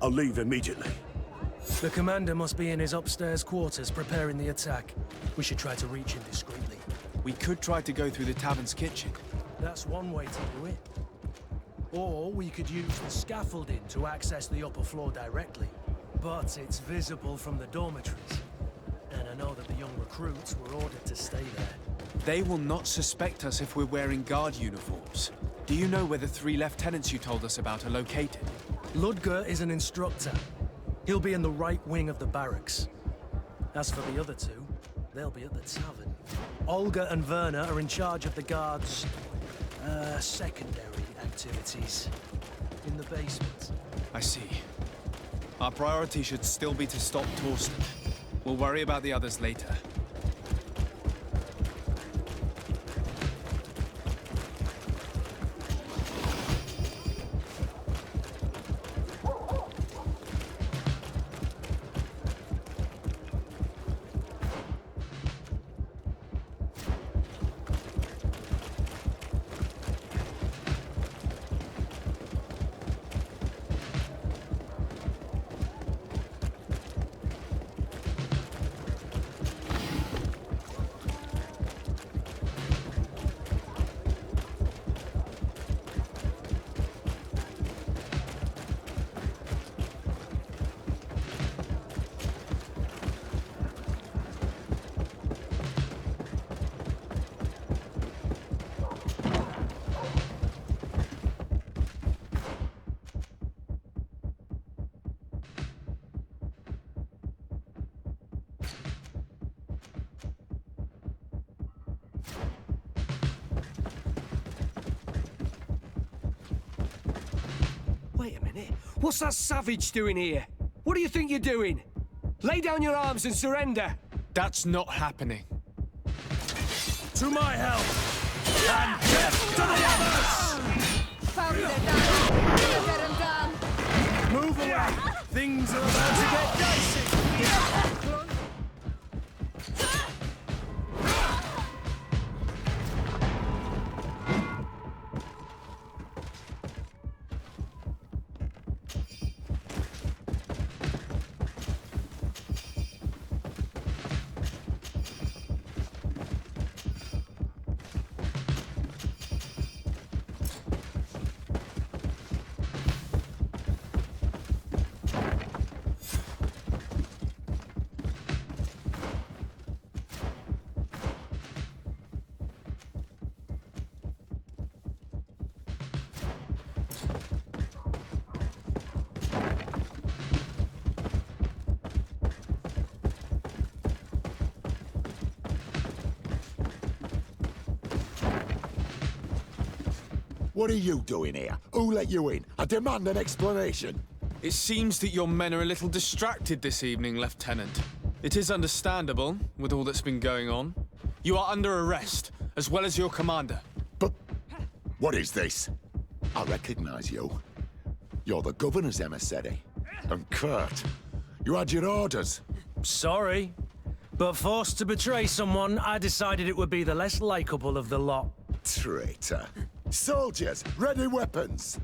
I'll leave immediately. The commander must be in his upstairs quarters preparing the attack. We should try to reach him discreetly. We could try to go through the tavern's kitchen. That's one way to do it. Or we could use the scaffolding to access the upper floor directly. But it's visible from the dormitories. And I know that the young recruits were ordered to stay there. They will not suspect us if we're wearing guard uniforms. Do you know where the 3 lieutenants you told us about are located? Ludger is an instructor. He'll be in the right wing of the barracks. As for the other 2, they'll be at the tavern. Olga and Werner are in charge of the guards' secondary activities in the basement. I see. Our priority should still be to stop Torsten. We'll worry about the others later. Wait a minute. What's that savage doing here? What do you think you're doing? Lay down your arms and surrender. That's not happening. To my help! And death to the others! Move away! Things are about to get dicey! What are you doing here? Who let you in? I demand an explanation. It seems that your men are a little distracted this evening, Lieutenant. It is understandable, with all that's been going on. You are under arrest, as well as your commander. But what is this? I recognize you. You're the governor's emissary. And Kurt, you had your orders. Sorry, but forced to betray someone, I decided it would be the less likable of the lot. Traitor. Soldiers, ready weapons!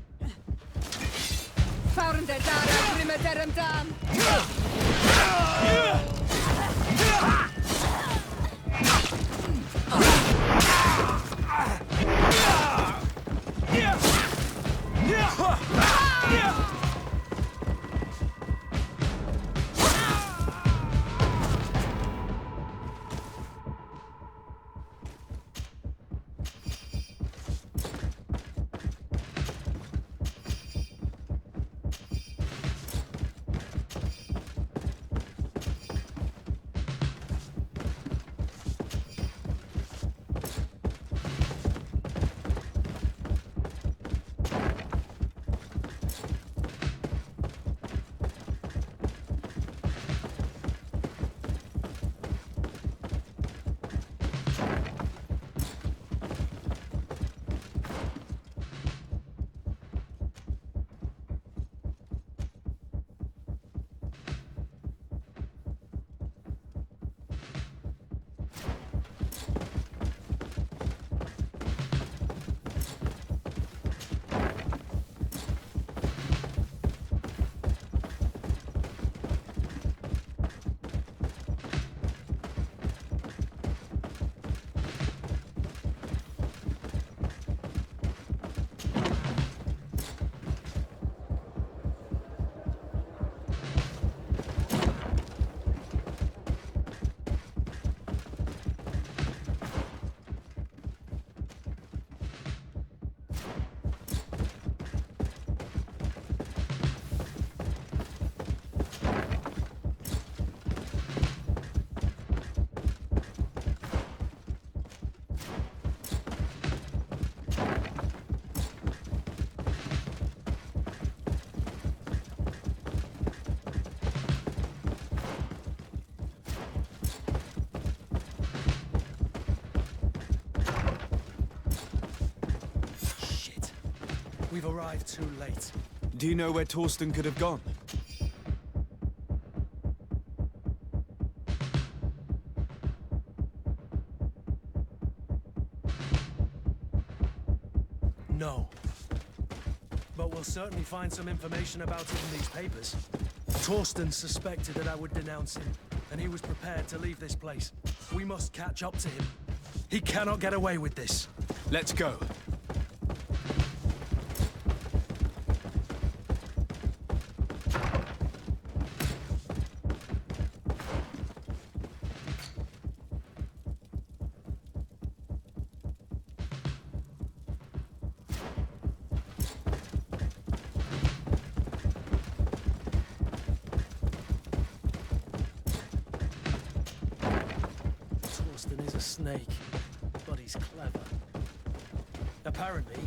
We've arrived too late. Do you know where Torsten could have gone? No. But we'll certainly find some information about it in these papers. Torsten suspected that I would denounce him, and he was prepared to leave this place. We must catch up to him. He cannot get away with this. Let's go. Snake, but he's clever. Apparently,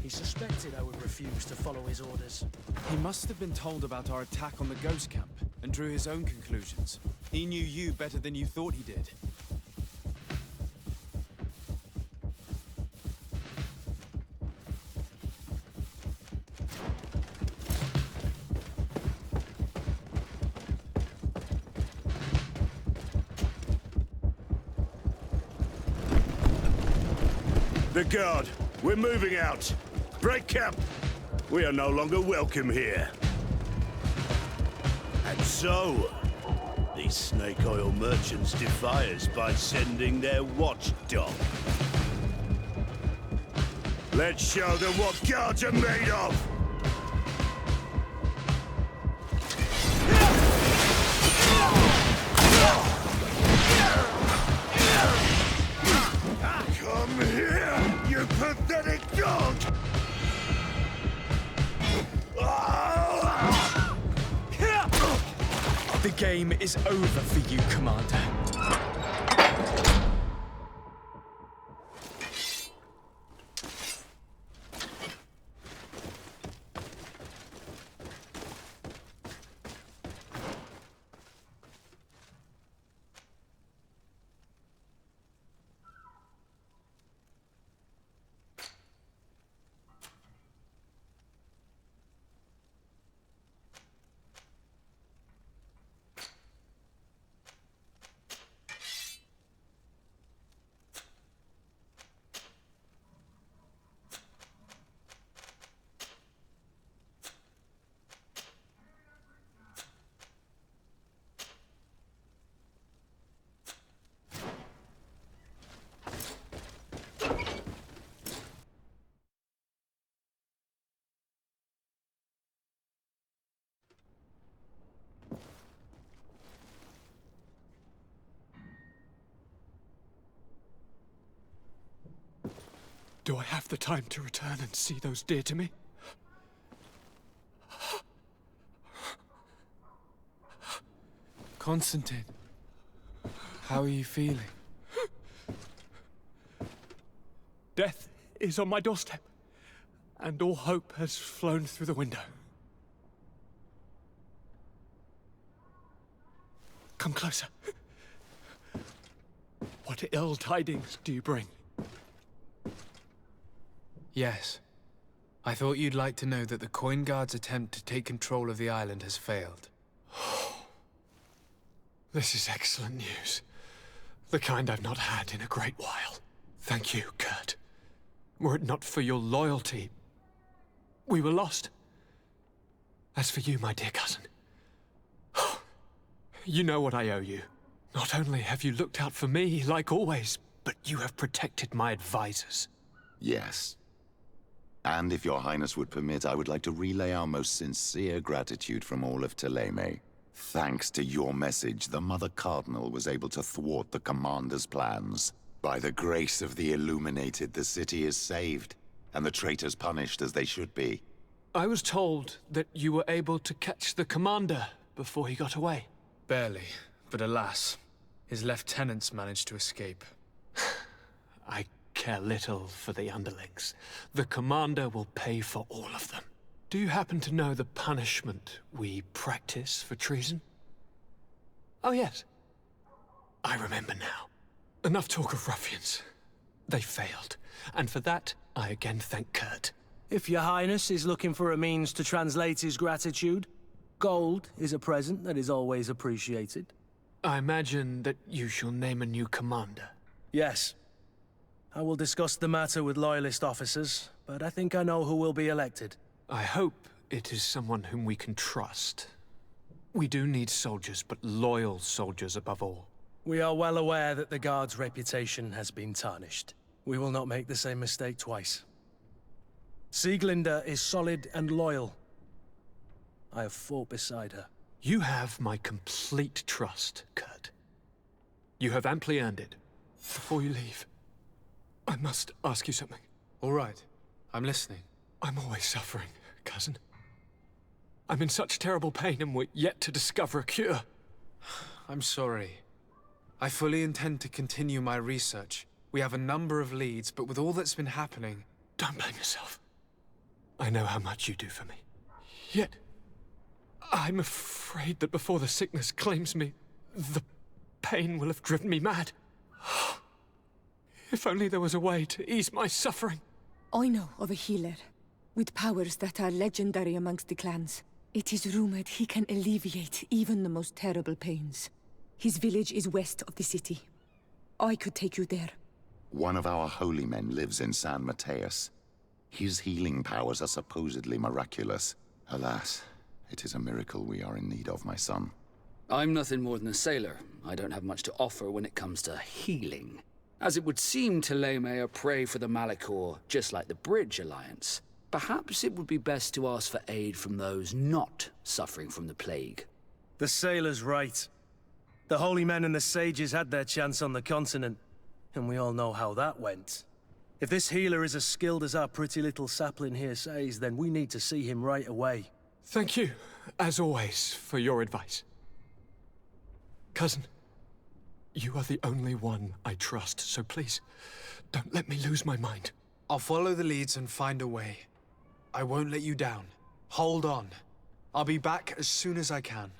he suspected I would refuse to follow his orders. He must have been told about our attack on the ghost camp and drew his own conclusions. He knew you better than you thought he did. The guard, we're moving out. Break camp. We are no longer welcome here. And so, these snake oil merchants defy us by sending their watchdog. Let's show them what guards are made of! Come here, you pathetic dog! The game is over for you, Commander. Do I have the time to return and see those dear to me? Constantine, how are you feeling? Death is on my doorstep, and all hope has flown through the window. Come closer. What ill tidings do you bring? Yes. I thought you'd like to know that the Coin Guard's attempt to take control of the island has failed. This is excellent news. The kind I've not had in a great while. Thank you, Kurt. Were it not for your loyalty, we were lost. As for you, my dear cousin, you know what I owe you. Not only have you looked out for me, like always, but you have protected my advisors. Yes. And if your highness would permit, I would like to relay our most sincere gratitude from all of Thélème. Thanks to your message, the Mother Cardinal was able to thwart the Commander's plans. By the grace of the Illuminated, the city is saved, and the traitors punished as they should be. I was told that you were able to catch the Commander before he got away. Barely, but alas, his lieutenants managed to escape. I care little for the underlings. The Commander will pay for all of them. Do you happen to know the punishment we practice for treason? Oh yes, I remember now. Enough talk of ruffians. They failed, and for that I again thank Kurt. If your highness is looking for a means to translate his gratitude, gold is a present that is always appreciated. I imagine that you shall name a new commander. Yes. I will discuss the matter with loyalist officers, but I think I know who will be elected. I hope it is someone whom we can trust. We do need soldiers, but loyal soldiers above all. We are well aware that the Guard's reputation has been tarnished. We will not make the same mistake twice. Sieglinde is solid and loyal. I have fought beside her. You have my complete trust, Kurt. You have amply earned it. Before you leave, I must ask you something. All right. I'm listening. I'm always suffering, cousin. I'm in such terrible pain and we're yet to discover a cure. I'm sorry. I fully intend to continue my research. We have a number of leads, but with all that's been happening... Don't blame yourself. I know how much you do for me. Yet, I'm afraid that before the sickness claims me, the pain will have driven me mad. If only there was a way to ease my suffering. I know of a healer, with powers that are legendary amongst the clans. It is rumored he can alleviate even the most terrible pains. His village is west of the city. I could take you there. One of our holy men lives in San Mateus. His healing powers are supposedly miraculous. Alas, it is a miracle we are in need of, my son. I'm nothing more than a sailor. I don't have much to offer when it comes to healing. As it would seem Thélème are prey for the Malachor, just like the Bridge Alliance. Perhaps it would be best to ask for aid from those not suffering from the plague. The sailor's right. The holy men and the sages had their chance on the continent, and we all know how that went. If this healer is as skilled as our pretty little sapling here says, then we need to see him right away. Thank you, as always, for your advice. Cousin, you are the only one I trust, so please, don't let me lose my mind. I'll follow the leads and find a way. I won't let you down. Hold on. I'll be back as soon as I can.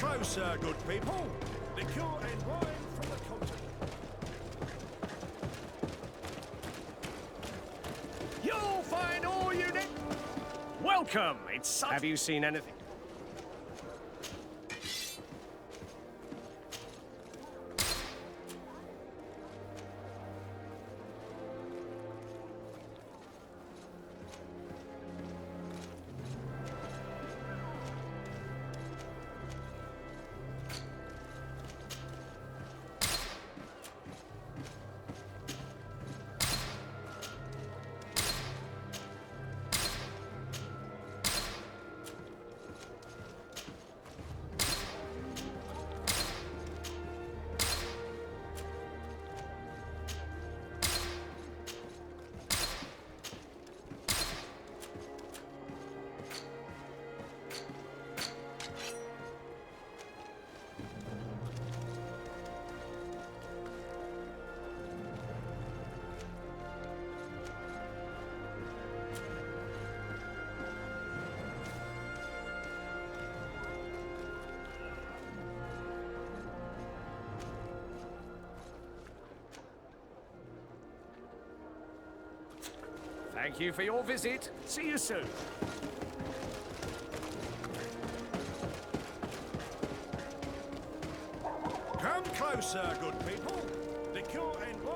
closer, good people. Liquor and wine from the continent. You'll find all you need. Welcome. It's. Have you seen anything? Thank you for your visit. See you soon. Come closer, good people. Liquor and wine.